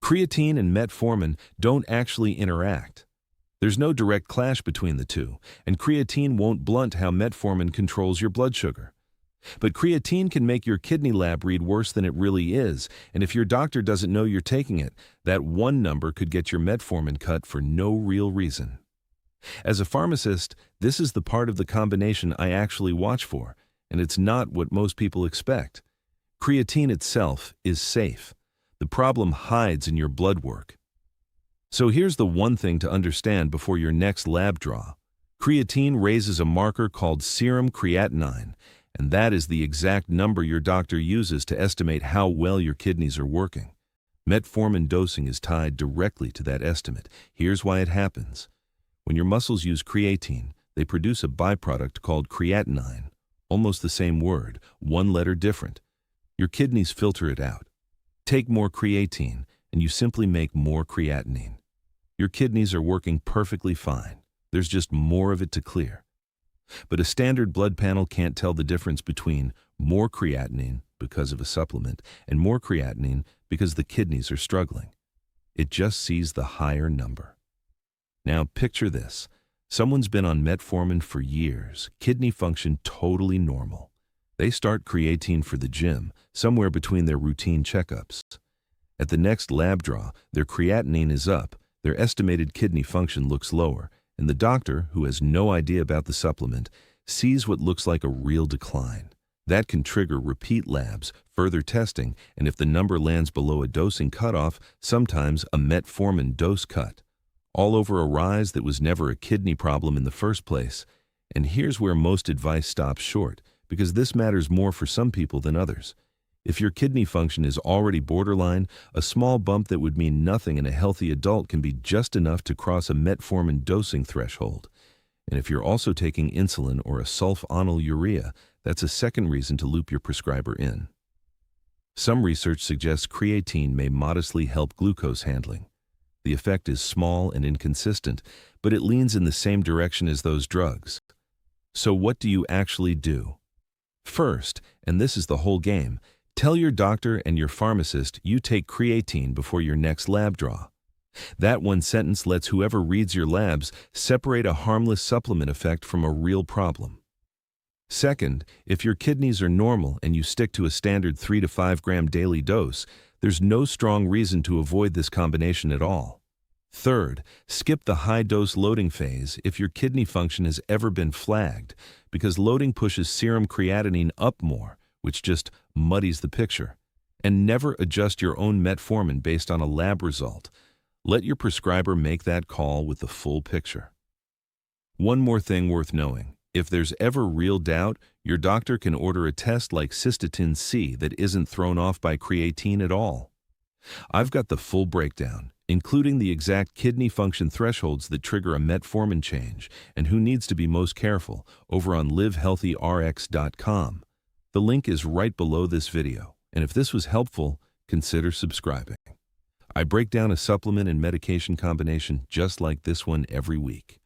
Creatine and metformin don't actually interact. There's no direct clash between the two, and creatine won't blunt how metformin controls your blood sugar. But creatine can make your kidney lab read worse than it really is, and if your doctor doesn't know you're taking it, that one number could get your metformin cut for no real reason. As a pharmacist, this is the part of the combination I actually watch for, and it's not what most people expect. Creatine itself is safe. The problem hides in your blood work. So here's the one thing to understand before your next lab draw. Creatine raises a marker called serum creatinine, and that is the exact number your doctor uses to estimate how well your kidneys are working. Metformin dosing is tied directly to that estimate. Here's why it happens. When your muscles use creatine, they produce a byproduct called creatinine. Almost the same word, one letter different. Your kidneys filter it out. Take more creatine, and you simply make more creatinine. Your kidneys are working perfectly fine. There's just more of it to clear. But a standard blood panel can't tell the difference between more creatinine because of a supplement and more creatinine because the kidneys are struggling. It just sees the higher number. Now picture this. Someone's been on metformin for years, kidney function totally normal. They start creatine for the gym, somewhere between their routine checkups. At the next lab draw, their creatinine is up, their estimated kidney function looks lower, and the doctor, who has no idea about the supplement, sees what looks like a real decline. That can trigger repeat labs, further testing, and if the number lands below a dosing cutoff, sometimes a metformin dose cut. All over a rise that was never a kidney problem in the first place. And here's where most advice stops short, because this matters more for some people than others. If your kidney function is already borderline, a small bump that would mean nothing in a healthy adult can be just enough to cross a metformin dosing threshold. And if you're also taking insulin or a sulfonylurea, that's a second reason to loop your prescriber in. Some research suggests creatine may modestly help glucose handling. The effect is small and inconsistent, but it leans in the same direction as those drugs. So what do you actually do? First, and this is the whole game, tell your doctor and your pharmacist you take creatine before your next lab draw. That one sentence lets whoever reads your labs separate a harmless supplement effect from a real problem. Second, if your kidneys are normal and you stick to a standard 3 to 5 gram daily dose, there's no strong reason to avoid this combination at all. Third, skip the high-dose loading phase if your kidney function has ever been flagged, because loading pushes serum creatinine up more, which just muddies the picture. And never adjust your own metformin based on a lab result. Let your prescriber make that call with the full picture. One more thing worth knowing. If there's ever real doubt, your doctor can order a test like cystatin C that isn't thrown off by creatine at all. I've got the full breakdown, including the exact kidney function thresholds that trigger a metformin change and who needs to be most careful, over on LiveHealthyRX.com. The link is right below this video, and if this was helpful, consider subscribing. I break down a supplement and medication combination just like this one every week.